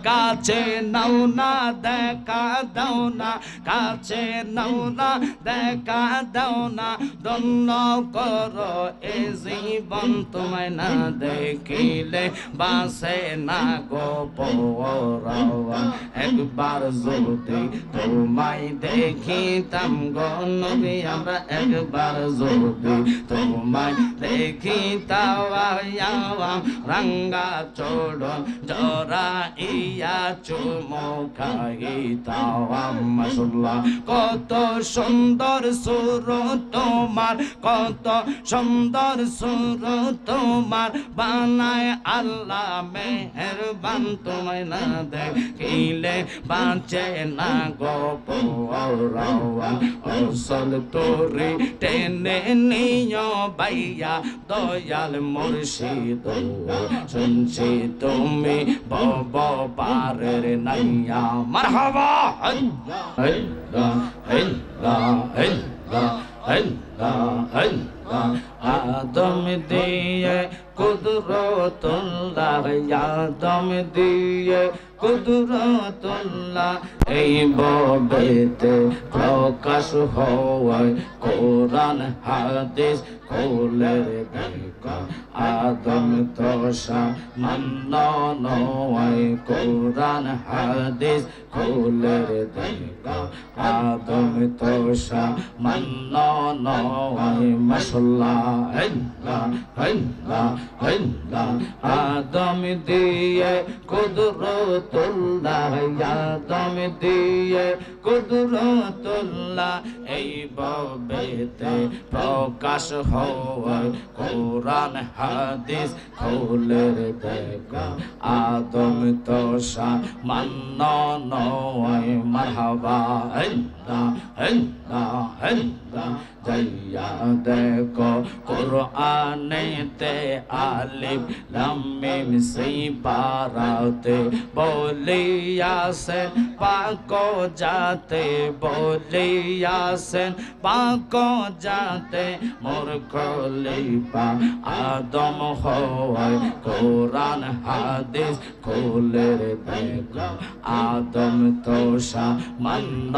কাছে নাও না দেখা দাও না কাছে নাও না দেখা দাও না ধন্য করো এ জীবন তোমায় না দেখিলে বাসে না গো পরাওয়ান একবার যদি তোমায় দেখিতাম গো নবী আমরা একবার যদি তোমায় দেখিতাম রাঙ্গা চোড়ন জরা ইয়া চুমো খাইতাম মাশাআল্লাহ কত সুন্দর সুর তোমার কত সুন্দর সুর তোমার বানায় আল্লাহ মেহেরবান তোমায় না দেখিলে বাঁচে না গো পরাওয়ান অসল তোরে টেনে নিও বাইয়া দয়াল মুর্শিদ শুনছি তুমি বব পারের নাইয়া মারহাবা আল্লাহ আল্লাহ আল্লাহ আল্লাহ আদম দিয়ে কুদরতুল্লাহ আদম দিয়ে কুদরতুল্লাহ এই ববেতে প্রকাশ হয় কোরআন হাদিস কোলের দেখা আদম তোষা মান্য নয় কোরআন হাদিস কোলের দেখা আদম তোষা মান্য নয় মাশাআল্লাহ আল্লাহ আল্লাহ আল্লাহ আদম দিয়ে কুদরতুল্লাহ আদম দিয়ে কুদরতুল্লাহ এই ববেতে প্রকাশ হয় কোরআন হাদিস খোলের দেখা আদম তোষা মান্য নয় মারহাবা আল্লাহ আল্লাহ আল্লাহ যাইয়া দেখো কোরআনেতে আলিফ লাম মিম সেই পারাতে বলিয়াছেন পাক যাতে বলিয়াছেন পাক যাতে মোর খলিফা আদম হয় কোরআন হাদিস খোলের দেখা আদম তোষা মান্য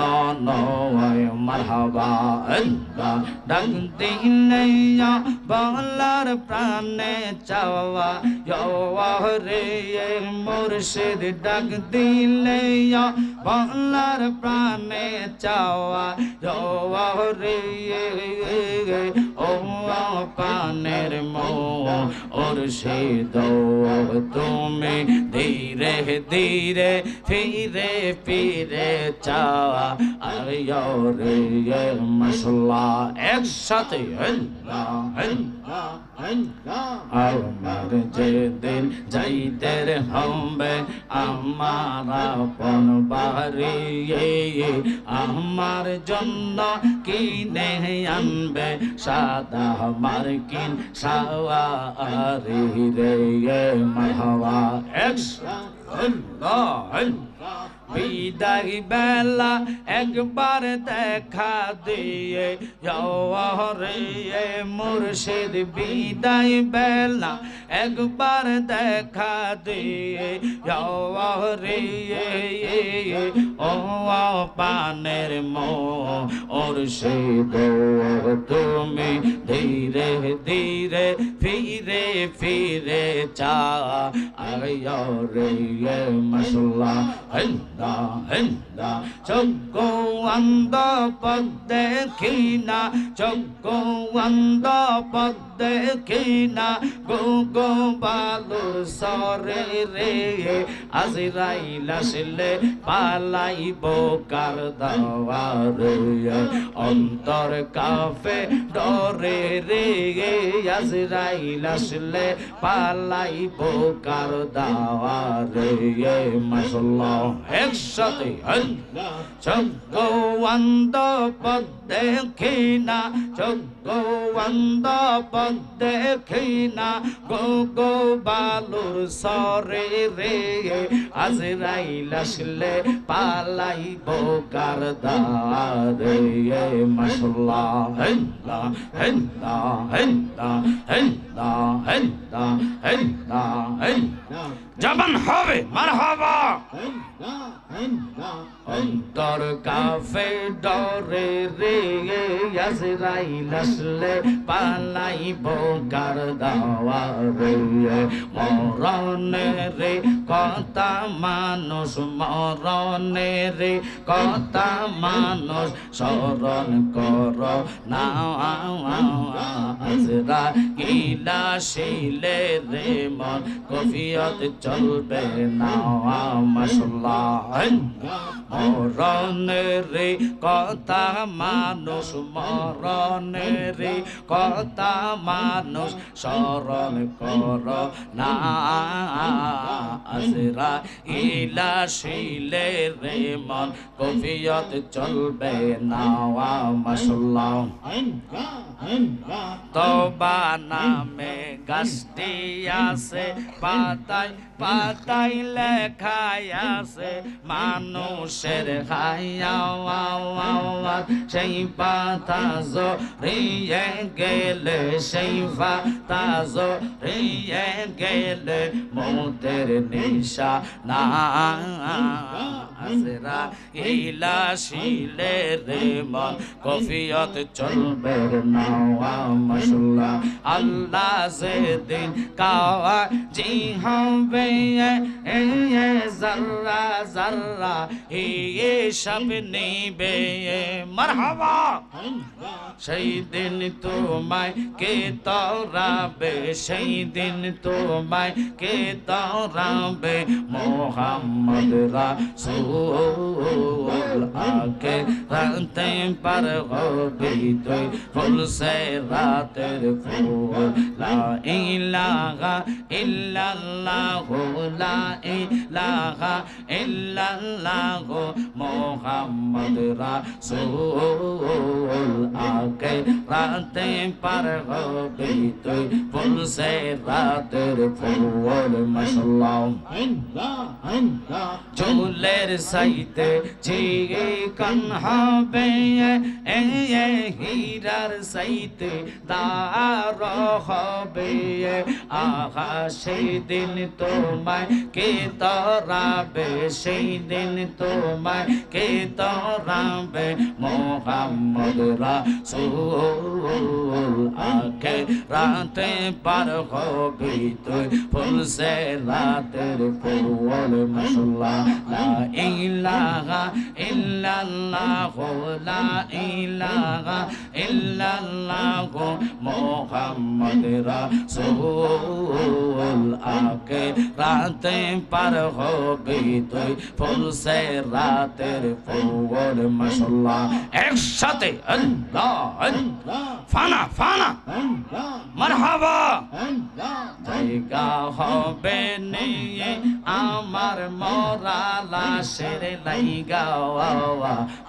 নয় মারহাবা আল্লাহ ডাক দিনাইয়া বাংলার প্রাণে চাওয়া রে মুর্শিদ ডাক দিলাইয়া বাংলার প্রাণে চাওয়া রে ও পানের মো ওর সে দো তুমি ধীরে ধীরে ফিরে ফিরে চাওয়া আয়ো রে মাশাআল্লাহ একসাথে আল্লাহ আল্লাহ আল্লাহ আমার যেদিন যাইতে হবে আমার আপন বাড়ি আমার জন্য কিনে আনবে সাদা মার্কিন সাওয়ারি রে মারহাবা একসাথে আল্লাহ আল্লাহ বিদায় বেলা একবার দেখা দিয়ে রে মুর্শিদ বিদায় বেলা একবার দেখা দিয়ে রে ও পানের মো ওর সে তুমি ধীরে ধীরে ফিরে ফিরে চা আয়ো রে মাশাআল্লাহ আল্লাহ আল্লাহ চোখ অন্ধ পথ দেখি না চোখ অন্ধ পথ দেখি না গো গো বালুর সরে রে আজরাইল আসলে পালাইব কার দাওয়ারে অন্তর কাফে ডরে রে আজরাইল আসলে পালাইব কার দাওয়ারে মাশাআল্লাহ একসাথে আল্লাহ চোখ অন্ধ পথ দেখি না চোখ অন্ধ পথ দেখি না গো গো বালুর সরে রে আজরাইল আসলে পালাইব কার দাওয়ারে মাশাআল্লাহ আল্লাহ আল্লাহ আল্লাহ আল্লাহ আল্লাহ আল্লাহ জবান হবে মারহাবা অন্তর কাফে ডরে রে আজরাইল আসলে পালাইব কার দাওয়া রে মরণে রে কথা মানুষ মরণে রে কথা মানুষ স্মরণ কর না আজরাইল আসিলে রে মন কফিয়ত চলবে না মাশাআল্লাহ মরণের কথা মানুষ মরণের কথা মানুষ স্মরণ কর না আজরাইল আসিলে রে মন কফিয়ত চলবে না মাশাআল্লাহ তওবা নামে গাছটি আছে পাতায় পাতায় লেখায় আছে মানুষের হায়া সেই পাতা জড়িয়ে গেলে সেই পাতা জড়িয়ে গেলে মৌতের নিশা না আজরাইল আসিলে রে মন কফিয়ত চলবে না মাশাআল্লাহ আল্লাহ যেদিন কাওয়াজি হবে জর্রা জর্রা হিসাব নিবে মারহাবা সেই দিন তোমায় কে তরাবে সেই দিন তোমায় কে তরাবে মোহাম্মদ রাসূল আকে রাতে পার হবে তুই ফুল সে রাতের ফুল লা ইলাহা ইল্লাল্লাহ লা ইলাহা ইল্লাল্লাহ মোহাম্মদ রাসূল আকে রাতে পার হবে তুই ফুল সে রাতের ফুল মাশাআল্লাহ চুলের সাইতে চিকন হবে হীরার সাইতে তার হবে আহা সেই দিন তোমায় কে তরাবে সেই দিন তোমায় কে তরাবে মোহাম্মদ রাসূল আকে রাতে পার হবে তুই ফুল সে রাতের ফুল মাশাআল্লাহ লা ইলাহা ইল্লাল্লাহ লা ইলাহা ইল্লাল্লাহ মোহাম্মদ রাসূল আকে রাতে পার হবে তুই ফুল সে রাতের ফুল মাশাআল্লাহ একসাথে আল্লাহ আল্লাহ ফানা ফানা মারহাবা জায়গা হবে নিয়ে আমার মরা লাশের লাইগা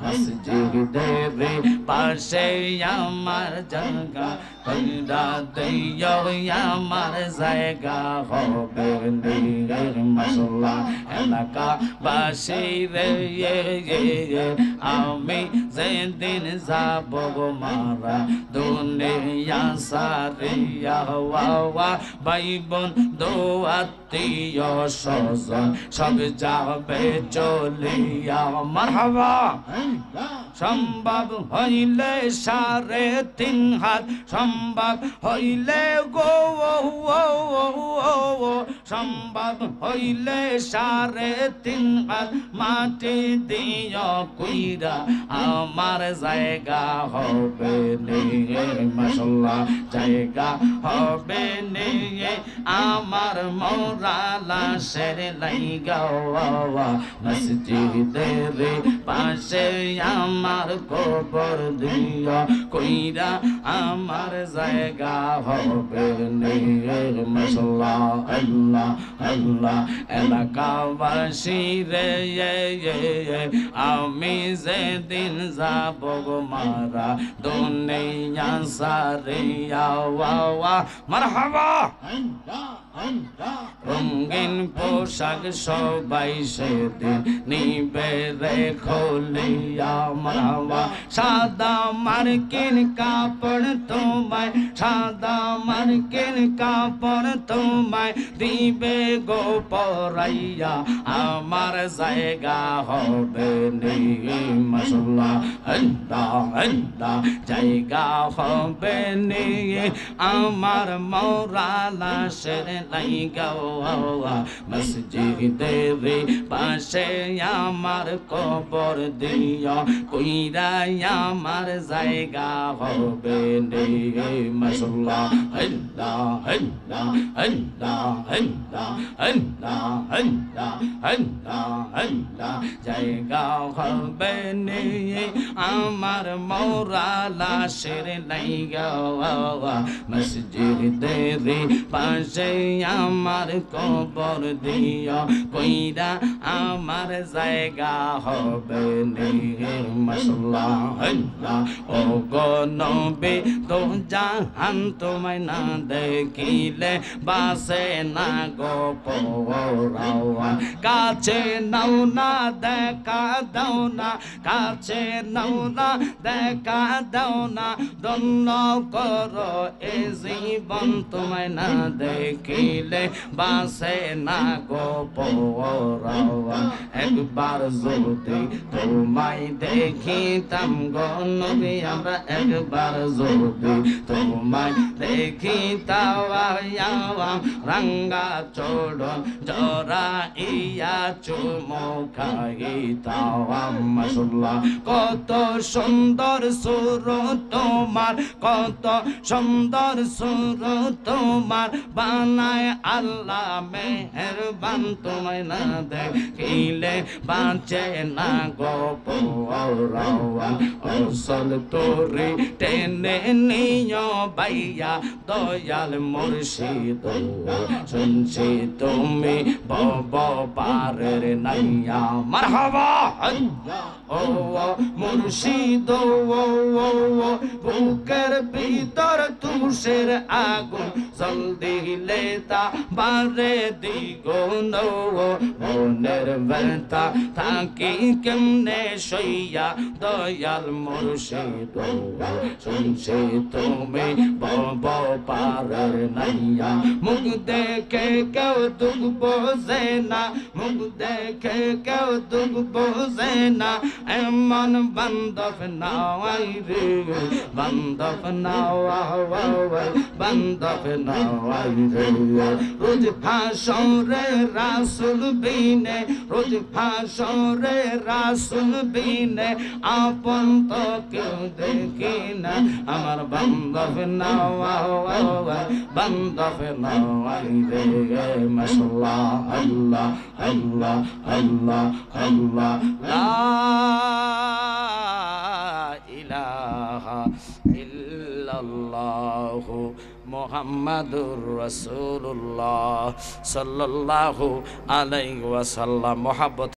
মসজিদের পাশে আমার জায়গা কইরা দিও আমার জায়গা হবে নিয়ে মাশাআল্লাহ এলাকা বাসী রে আমি যেদিন যাব মারা দুনিয়া সারিয়া ভাই বন্ধু আত্মীয় স্বজন সব যাবে চলিয়া মারহাবা সম্ভব হইলে 3.5 হাত সম্ভব হইলে গো সম্ভব হইলে 3.5 হাত মাটি দিও কইরা আমার জায়গা হবে নিয়ে মাশাআল্লাহ জায়গা হবে নিয়ে আমার মরা লাশের লাইগা মসজিদের পাশে আমার কবর দিও কইরা আমার জায়গা হবে নিয়ে মাশাআল্লাহ আল্লাহ আল্লাহ এলাকাবাসী রে আমি যেদিন যাব গো মারা দুনিয়া সারিয়া মারহাবা রঙিন পোশাক সবাই সেদিন নিবে রে খুলিয়া মারহাবা সাদা মার্কিন কাপড় তোমায় সাদা মার্কিন কাপড় তোমায় দিবে গো পরাইয়া আমার জায়গা হবে নি মাশাআল্লাহ আল্লাহ আল্লাহ জায়গা হবে নি আমার মওলা লাশের লাইগা মসজিদের পাশে আমার কবর দিও কইরা আমার জায়গা হবে নি মাশাআল্লাহ আল্লাহ আল্লাহ আল্লাহ আল্লাহ আল্লাহ আল্লাহ আল্লাহ আল্লাহ জায়গা হবে নি আমার মওলা লাশের লাইগা মসজিদের পাশে আমার কবর দিও কইরা আমার জায়গা হবে নি মাশাআল্লাহ আল্লাহ ও গো নবী তো জাহান তোমায় না দেখিলে বাসে না গো পরাওয়া কাছে নাও না দেখা দাও না কাছে নাও না দেখা দাও না ধন্য করো এ জীবন তোমায় না দেখিলে বাসে না গো পরাওয়া একবার যদি তোমায় দেখিতাম গো নবী আমরা একবার যদি তোমায় দেখিতাম রাঙ্গা চোড়ন জরা ইয়া চুমো খাইতাম মাশাআল্লাহ কত সুন্দর সুর তোমার কত সুন্দর সুর তোমার বানায় আল্লাহ মেহেরবান তোমায় না দেখিলে বাঁচে না গো পরাওয়া আসল তোরে টেনে নিও বাইয়া দয়াল মুর্শিদ শুনছি তুমি বব পারের নাইয়া মারহাবা ও মুর্শিদ ও বুকের ভিতর তুষের আগুন জলদি লেতা বারে দ্বিগুণ মনের ব্যথা থাকি কেমনে সইয়া দয়াল মুর্শিদ শুনছি তুমি বব পারের নাইয়া মুখ দেখে কেউ দুঃখ বোঝে না মুখ দেখে কেউ দুঃখ বোঝে না এমন বান্ধব নাওয়াই রে বান্ধব নাওয়াই বান্ধব নাওয়াই রে রোজ হাসরে রাসূল বিনে রোজ হাসরে রাসূল বিনে আপন তো কেউ দেখি না আমার বান্ধব নাওয়াই বান্ধব নাওয়াই রে মাশাআল্লাহ আল্লাহ আল্লাহ আল্লাহ আল্লাহ লা ইলাহা ইল্লাল্লাহু মুহাম্মাদুর রাসূলুল্লাহ সাল্লাল্লাহু আলাইহি ওয়াসাল্লাম। মহব্বত